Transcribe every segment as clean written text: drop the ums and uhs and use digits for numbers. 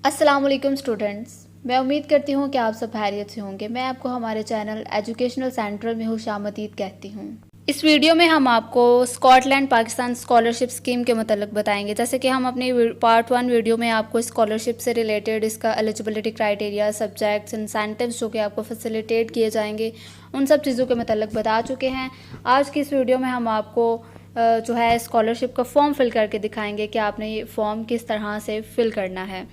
अस्सलाम वालेकुम स्टूडेंट्स। मैं उम्मीद करती हूँ कि आप सब खैरियत से होंगे। मैं आपको हमारे चैनल एजुकेशनल सेंट्रल में खुशामदीद कहती हूँ। इस वीडियो में हम आपको स्कॉटलैंड पाकिस्तान स्कॉलरशिप स्कीम के मतलब बताएंगे। जैसे कि हम अपनी पार्ट 1 वीडियो में आपको स्कॉलरशिप से रिलेटेड इसका एलिजिबिलिटी क्राइटेरिया, सब्जेक्ट्स, इंसेंटिव्स जो कि आपको फैसिलिटेट किए जाएंगे, उन सब चीज़ों के मतलब बता चुके हैं। आज की इस वीडियो में हम आपको जो है स्कॉलरशिप का फॉर्म फिल करके दिखाएंगे कि आपने ये फॉर्म किस तरह से फिल करना है।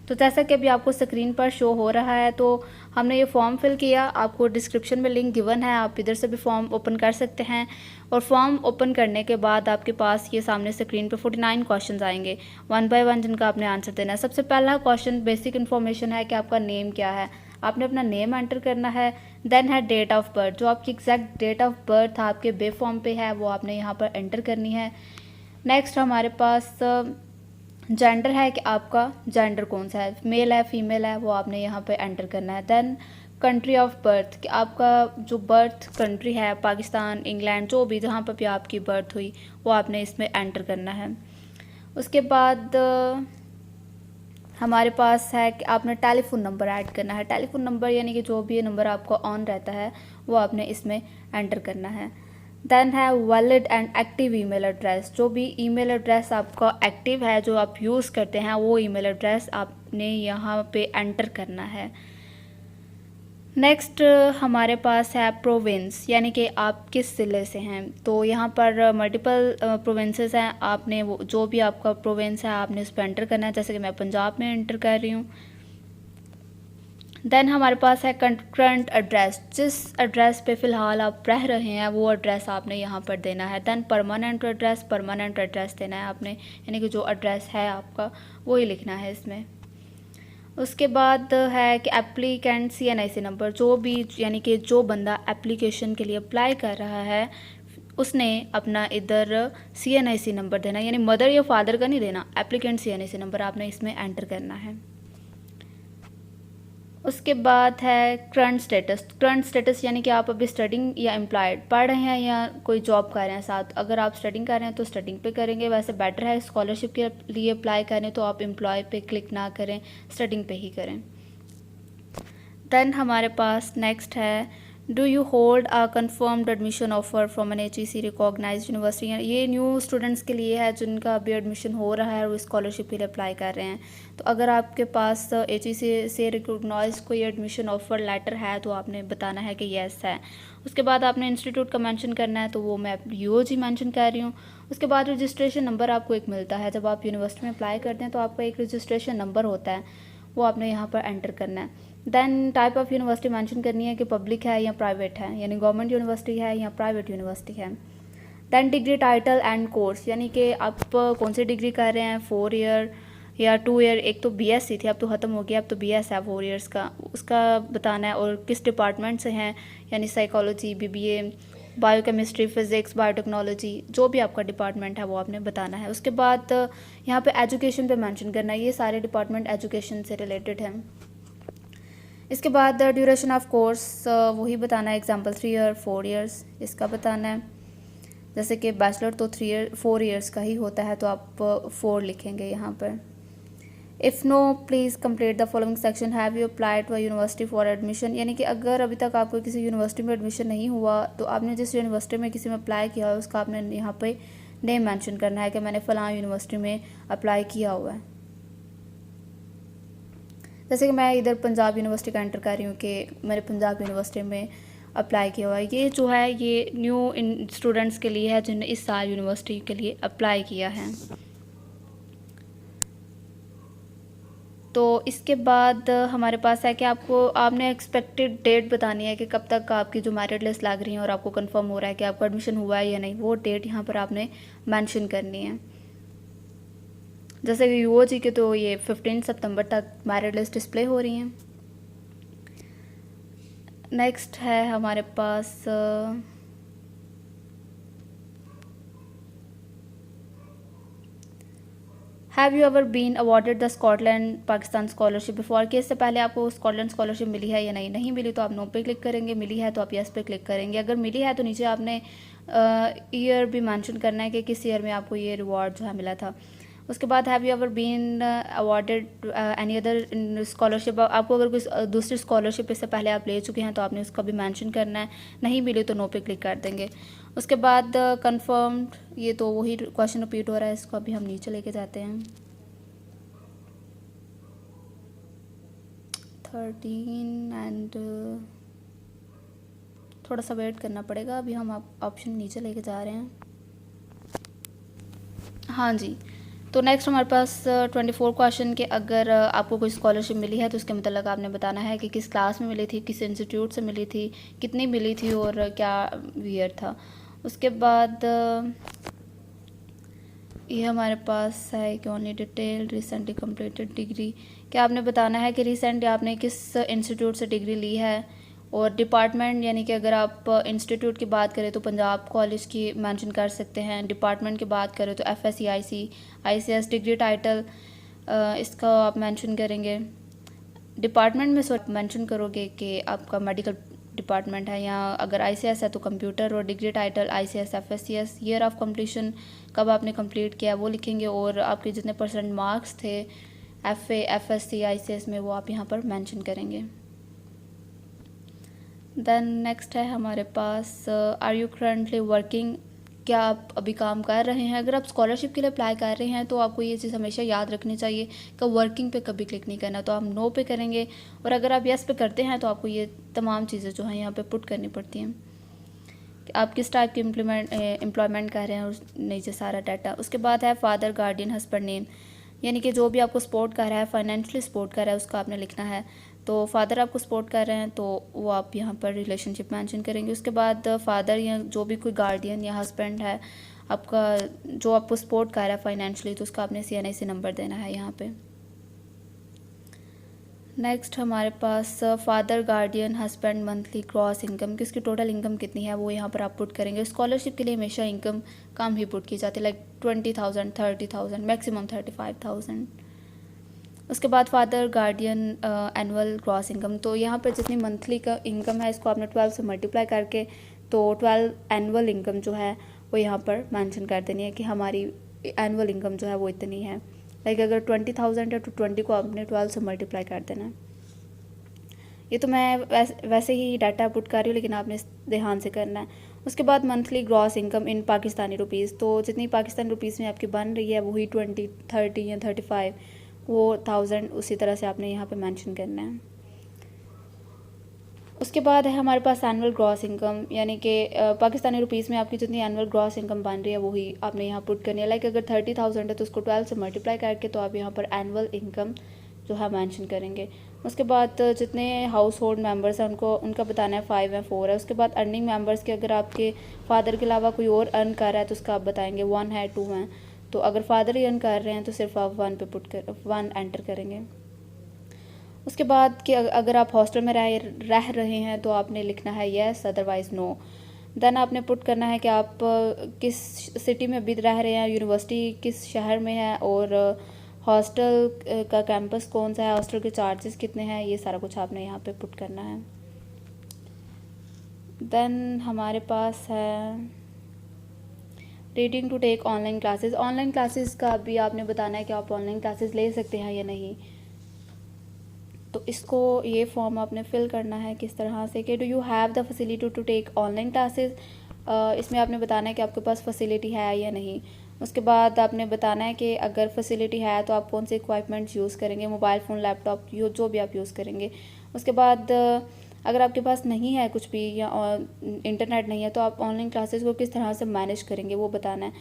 तो जैसा कि अभी आपको स्क्रीन पर शो हो रहा है, तो हमने ये फॉर्म फिल किया। आपको डिस्क्रिप्शन में लिंक गिवन है, आप इधर से भी फॉर्म ओपन कर सकते हैं। और फॉर्म ओपन करने के बाद आपके पास ये सामने स्क्रीन पे 49 क्वेश्चंस आएंगे, वन बाय वन, जिनका आपने आंसर देना है। सबसे पहला क्वेश्चन बेसिक इन्फॉर्मेशन है कि आपका नेम क्या है। आपने अपना नेम एंटर करना है। देन है डेट ऑफ बर्थ, जो आपकी एग्जैक्ट डेट ऑफ बर्थ आपके बे फॉर्म पे है वो आपने यहाँ पर एंटर करनी है। नेक्स्ट हमारे पास जेंडर है कि आपका जेंडर कौन सा है, मेल है फीमेल है, वो आपने यहाँ पे एंटर करना है। देन कंट्री ऑफ बर्थ, कि आपका जो बर्थ कंट्री है, पाकिस्तान, इंग्लैंड, जो भी जहाँ पर भी आपकी बर्थ हुई वो आपने इसमें एंटर करना है। उसके बाद हमारे पास है कि आपने टेलीफोन नंबर ऐड करना है। टेलीफोन नंबर यानी कि जो भी ये नंबर आपका ऑन रहता है वो आपने इसमें एंटर करना है। देन है valid and active email address, जो भी ईमेल एड्रेस आपका एक्टिव है, जो आप यूज़ करते हैं, वो ईमेल एड्रेस आपने यहाँ पे एंटर करना है। नेक्स्ट हमारे पास है प्रोविंस, यानी कि आप किस ज़िले से हैं। तो यहाँ पर मल्टीपल प्रोविंसेस हैं, आपने वो जो भी आपका प्रोविंस है आपने उस पर एंटर करना है। जैसे कि मैं पंजाब में एंटर कर रही हूँ। देन हमारे पास है करंट एड्रेस, जिस एड्रेस पे फ़िलहाल आप रह रहे हैं वो एड्रेस आपने यहाँ पर देना है। देन परमानेंट एड्रेस देना है आपने, यानी कि जो एड्रेस है आपका वही लिखना है इसमें। उसके बाद है कि एप्लीकेंट CNIC नंबर, जो भी यानी कि जो बंदा एप्लीकेशन के लिए अप्लाई कर रहा है उसने अपना इधर CNIC नंबर देना, यानी मदर या फादर का नहीं देना, एप्लीकेंट CNIC नंबर आपने इसमें एंटर करना है। उसके बाद है करंट स्टेटस यानी कि आप अभी स्टडिंग या एम्प्लॉयड, पढ़ रहे हैं या कोई जॉब कर रहे हैं साथ। अगर आप स्टडिंग कर रहे हैं तो स्टडिंग पे करेंगे, वैसे बेटर है स्कॉलरशिप के लिए अप्लाई करें तो आप एम्प्लॉय पे क्लिक ना करें, स्टडिंग पे ही करें। देन हमारे पास नेक्स्ट है do you hold a confirmed admission offer from an HEC recognised university. ये न्यू स्टूडेंट्स के लिए है जिनका अभी एडमिशन हो रहा है और वो स्कॉलरशिप के लिए अप्लाई कर रहे हैं। तो अगर आपके पास HEC से रिकॉग्नाइज्ड कोई एडमिशन ऑफर लेटर है तो आपने बताना है कि येस है। उसके बाद आपने इंस्टीट्यूट का मेंशन करना है, तो वो मैं UOG मेंशन कर रही हूँ। उसके बाद रजिस्ट्रेशन नंबर आपको एक मिलता है, जब आप यूनिवर्सिटी में अप्लाई करते हैं तो आपका एक रजिस्ट्रेशन नंबर होता है, वो आपने यहाँ पर एंटर करना है। Then type of university mention करनी है कि पब्लिक है या प्राइवेट है, यानी गवर्नमेंट यूनिवर्सिटी है या प्राइवेट यूनिवर्सिटी है। Then degree title and course, यानी कि आप कौन सी डिग्री कर रहे हैं, 4 ईयर या 2 ईयर। एक तो BSc थी, अब तो ख़त्म हो गया, अब तो BS है 4 ईयर्स का, उसका बताना है। और किस डिपार्टमेंट से हैं, यानी psychology, BBA, biochemistry, physics, biotechnology, जो भी आपका डिपार्टमेंट है वो आपने बताना है। उसके बाद यहाँ पे एजुकेशन पे मेंशन करना है, ये सारे डिपार्टमेंट एजुकेशन से रिलेटेड हैं। इसके बाद ड्यूरेशन ऑफ कोर्स वही बताना है, एग्जांपल 3 ईयर, 4 ईयर्स, इसका बताना है। जैसे कि बैचलर तो 4 ईयर्स का ही होता है, तो आप 4 लिखेंगे यहाँ पर। If no please complete the following section, have you applied to university for admission, यानी कि अगर अभी तक आपको किसी यूनिवर्सिटी में एडमिशन नहीं हुआ तो आपने जिस यूनिवर्सिटी में किसी में अप्लाई किया है उसका आपने यहाँ पे नेम मेंशन करना है कि मैंने फ़लाँ यूनिवर्सिटी में अप्लाई किया हुआ है। जैसे कि मैं इधर पंजाब यूनिवर्सिटी का एंटर कर रही हूँ कि मैंने पंजाब यूनिवर्सिटी में अप्लाई किया हुआ है। ये जो है ये न्यू इन स्टूडेंट्स के लिए है जिन्होंने इस साल यूनिवर्सिटी के लिए अप्लाई किया है। तो इसके बाद हमारे पास है कि आपने एक्सपेक्टेड डेट बतानी है कि कब तक आपकी जो मेरिट लिस्ट लग रही है और आपको कंफर्म हो रहा है कि आपका एडमिशन हुआ है या नहीं, वो डेट यहाँ पर आपने मेंशन करनी है। जैसे कि UOG के तो ये 15 सितंबर तक मेरिट लिस्ट डिस्प्ले हो रही हैं। नेक्स्ट है हमारे पास have you ever been awarded the Scotland Pakistan scholarship before, कि इससे पहले आपको स्कॉटलैंड स्कॉलरशिप मिली है या नहीं। नहीं मिली तो आप नो पे क्लिक करेंगे, मिली है तो आप यस पे क्लिक करेंगे। अगर मिली है तो नीचे आपने ईयर भी मेंशन करना है कि किस ईयर में आपको ये रिवॉर्ड जो है मिला था। उसके बाद have you ever been awarded any other scholarship, आपको अगर कोई दूसरी स्कॉलरशिप इससे पहले आप ले चुके हैं तो आपने उसका भी मेंशन करना है, नहीं मिली तो नो पे क्लिक कर देंगे। उसके बाद कंफर्म्ड, ये तो वही क्वेश्चन रिपीट हो रहा है, इसको अभी हम नीचे लेके जाते हैं। 13 एंड थोड़ा सा वेट करना पड़ेगा, अभी हम ऑप्शन नीचे लेके जा रहे हैं। हाँ जी, तो नेक्स्ट हमारे पास 24 क्वेश्चन के अगर आपको कोई स्कॉलरशिप मिली है तो उसके मतलब आपने बताना है कि किस क्लास में मिली थी, किस इंस्टीट्यूट से मिली थी, कितनी मिली थी और क्या ईयर था। उसके बाद ये हमारे पास है कि only detail recently completed degree, क्या आपने बताना है कि रिसेंटली आपने किस इंस्टीट्यूट से डिग्री ली है, और डिपार्टमेंट यानी कि अगर आप इंस्टीट्यूट की बात करें तो पंजाब कॉलेज की मेंशन कर सकते हैं, डिपार्टमेंट की बात करें तो FSCIC ICS, डिग्री टाइटल इसका आप मेंशन करेंगे। डिपार्टमेंट में सो मेंशन करोगे कि आपका मेडिकल डिपार्टमेंट है, या अगर ICS है तो कंप्यूटर, और degree title ICS FSCS, year of completion कब आपने कंप्लीट किया वो लिखेंगे, और आपके जितने % मार्क्स थे FA FSC ICS में वो आप यहाँ पर मेंशन करेंगे। देन नेक्स्ट है हमारे पास आर यू करंटली वर्किंग, क्या आप अभी काम कर रहे हैं। अगर आप स्कॉलरशिप के लिए अप्लाई कर रहे हैं तो आपको ये चीज़ हमेशा याद रखनी चाहिए कि वर्किंग पे कभी क्लिक नहीं करना, तो हम नो पे करेंगे, और अगर आप यस पे करते हैं तो आपको ये तमाम चीज़ें जो हैं यहाँ पे पुट करनी पड़ती हैं कि आप किस टाइप की एम्प्लॉयमेंट कर रहे हैं, उस नीचे सारा डाटा। उसके बाद है फादर गार्डियन हस्बैंड नेम, यानी कि जो भी आपको सपोर्ट कर रहा है, फाइनेंशियली सपोर्ट कर रहा है, उसका आपने लिखना है। तो फादर आपको सपोर्ट कर रहे हैं तो वो आप यहाँ पर रिलेशनशिप मेंशन करेंगे। उसके बाद फादर या जो भी कोई गार्डियन या हस्बैंड है आपका जो आपको सपोर्ट कर रहा है फाइनेंशियली, तो उसका आपने CNIC नंबर देना है यहाँ पे। नेक्स्ट हमारे पास father guardian husband monthly gross income, कि उसकी टोटल इनकम कितनी है वो यहाँ पर आप पुट करेंगे। स्कॉलरशिप के लिए हमेशा इनकम कम ही पुट की जाती है, लाइक 20,000 30,000 मैक्सिमम 35,000। उसके बाद father guardian annual cross income, तो यहाँ पर जितनी मंथली का इनकम है इसको आपने 12 से मल्टीप्लाई करके तो 12 एनुअल इनकम जो है वो यहाँ पर मेंशन कर देनी है कि हमारी एनुअल इनकम जो है वो इतनी है। लाइक अगर 20,000 है तो 20 को आपने 12 से मल्टीप्लाई कर देना है। ये तो मैं वैसे ही डाटा पुट कर रही हूँ, लेकिन आपने ध्यान से करना है। उसके बाद monthly gross income in Pakistani rupees, तो जितनी पाकिस्तानी रुपीज़ में आपकी बन रही है वही 20 30 या 35 वो 1000 उसी तरह से आपने यहाँ पे मेंशन करना है। उसके बाद है हमारे पास एनुअल ग्रॉस इनकम, यानी कि पाकिस्तानी रुपीज़ में आपकी जितनी एनुअल ग्रॉस इनकम बन रही है वही आपने यहाँ पुट करनी है। लाइक अगर 30,000 है तो उसको 12 से मल्टीप्लाई करके तो आप यहाँ पर एनुअल इनकम जो है मेंशन करेंगे। उसके बाद जितने हाउस होल्ड मेम्बर्स हैं उनका बताना है 5 है 4 है। उसके बाद अर्निंग मेम्बर्स के अगर आपके फादर के अलावा कोई और अर्न कर रहा है तो उसका आप बताएंगे 1 है 2 हैं। तो अगर फादर ही अर्न कर रहे हैं तो सिर्फ आप 1 एंटर करेंगे। उसके बाद कि अगर आप हॉस्टल में रह रहे हैं तो आपने लिखना है येस अदरवाइज़ नो। देन आपने पुट करना है कि आप किस सिटी में अभी रह रहे हैं, यूनिवर्सिटी किस शहर में है, और हॉस्टल का कैंपस कौन सा है, हॉस्टल के चार्जेस कितने हैं, ये सारा कुछ आपने यहाँ पे पुट करना है। देन हमारे पास है rating to take online classes. Online classes का भी आपने बताना है कि आप ऑनलाइन क्लासेस ले सकते हैं या नहीं। तो इसको ये फॉर्म आपने फिल करना है किस तरह से कि do you have the facility to take online classes. इसमें आपने बताना है कि आपके पास फैसिलिटी है या नहीं। उसके बाद आपने बताना है कि अगर फैसिलिटी है तो आप कौन से इक्विपमेंट्स यूज़ करेंगे, मोबाइल फ़ोन लैपटॉप जो भी आप यूज़ करेंगे। उसके बाद अगर आपके पास नहीं है कुछ भी या इंटरनेट नहीं है तो आप ऑनलाइन क्लासेस को किस तरह से मैनेज करेंगे वो बताना है।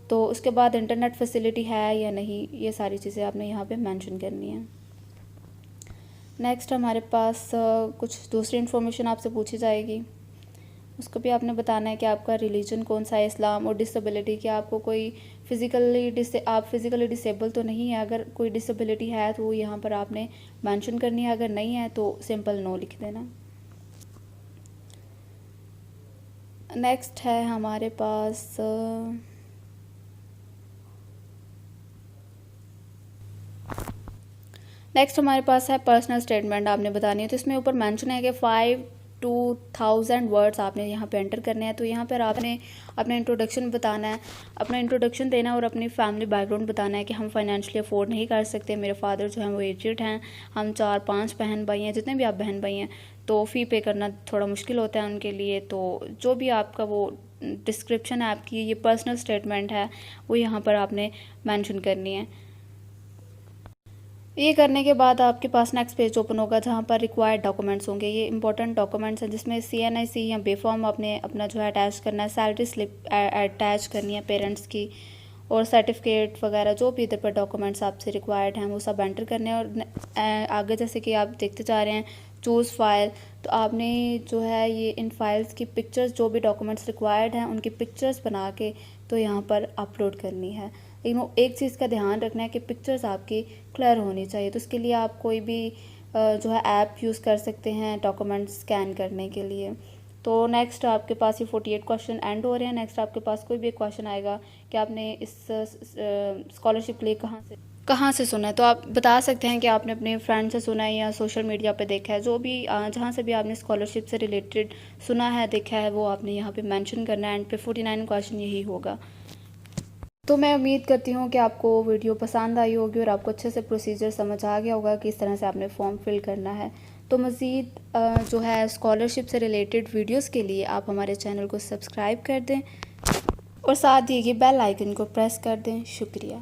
तो उसके बाद इंटरनेट फैसिलिटी है या नहीं, ये सारी चीज़ें आपने यहाँ पे मेंशन करनी है। नेक्स्ट हमारे पास कुछ दूसरी इन्फॉर्मेशन आपसे पूछी जाएगी, उसको भी आपने बताना है कि आपका रिलीजन कौन सा है, इस्लाम, और डिसेबिलिटी कि आपको कोई आप फिज़िकली डिसेबल तो नहीं है। अगर कोई डिसेबिलिटी है तो वो यहाँ पर आपने मेंशन करनी है, अगर नहीं है तो सिंपल नो लिख देना। नेक्स्ट है हमारे पास नेक्स्ट हमारे पास है पर्सनल स्टेटमेंट आपने बतानी है। तो इसमें ऊपर मेंशन है कि 5 22,000 वर्ड्स आपने यहाँ पे एंटर करने हैं। तो यहाँ पर आपने अपना इंट्रोडक्शन बताना है, अपना इंट्रोडक्शन देना है और अपनी फैमिली बैकग्राउंड बताना है कि हम फाइनेंशियली अफोर्ड नहीं कर सकते, मेरे फादर जो हैं वो एजेड हैं, हम 4-5 बहन भाई हैं, जितने भी आप बहन भाई हैं, तो फ़ी पे करना थोड़ा मुश्किल होता है उनके लिए। तो जो भी आपका वो डिस्क्रिप्शन है, आपकी ये पर्सनल स्टेटमेंट है, वो यहाँ पर आपने मेंशन करनी है। ये करने के बाद आपके पास नेक्स्ट पेज ओपन होगा जहाँ पर रिक्वायर्ड डॉक्यूमेंट्स होंगे। ये इंपॉर्टेंट डॉक्यूमेंट्स हैं जिसमें CNIC या बे फॉर्म आपने अपना जो है अटैच करना है, सैलरी स्लिप अटैच करनी है पेरेंट्स की, और सर्टिफिकेट वगैरह जो भी इधर पर डॉक्यूमेंट्स आपसे रिक्वायर्ड हैं वो सब एंटर करने हैं। और आगे जैसे कि आप देखते जा रहे हैं चूज़ फाइल, तो आपने जो है ये इन फाइल्स की पिक्चर्स, जो भी डॉक्यूमेंट्स रिक्वायर्ड हैं उनकी पिक्चर्स बना के तो यहाँ पर अपलोड करनी है। लेकिन एक चीज़ का ध्यान रखना है कि पिक्चर्स आपकी क्लियर होनी चाहिए। तो इसके लिए आप कोई भी जो है ऐप यूज़ कर सकते हैं डॉक्यूमेंट्स स्कैन करने के लिए। तो नेक्स्ट आपके पास ये 48 क्वेश्चन एंड हो रहे हैं। नेक्स्ट आपके पास कोई भी एक क्वेश्चन आएगा कि आपने इस स्कॉलरशिप के लिए कहाँ से सुना है, तो आप बता सकते हैं कि आपने अपने फ्रेंड से सुना है या सोशल मीडिया पे देखा है। जो भी जहाँ से भी आपने स्कॉलरशिप से रिलेटेड सुना है, देखा है, वो आपने यहाँ पे मेंशन करना है। एंड पे 49 क्वेश्चन यही होगा। तो मैं उम्मीद करती हूँ कि आपको वीडियो पसंद आई होगी और आपको अच्छे से प्रोसीजर समझ आ गया होगा कि इस तरह से आपने फॉर्म फिल करना है। तो मज़ीद जो है स्कॉलरशिप से रिलेटेड वीडियोस के लिए आप हमारे चैनल को सब्सक्राइब कर दें और साथ ही ये बेल आइकन को प्रेस कर दें। शुक्रिया।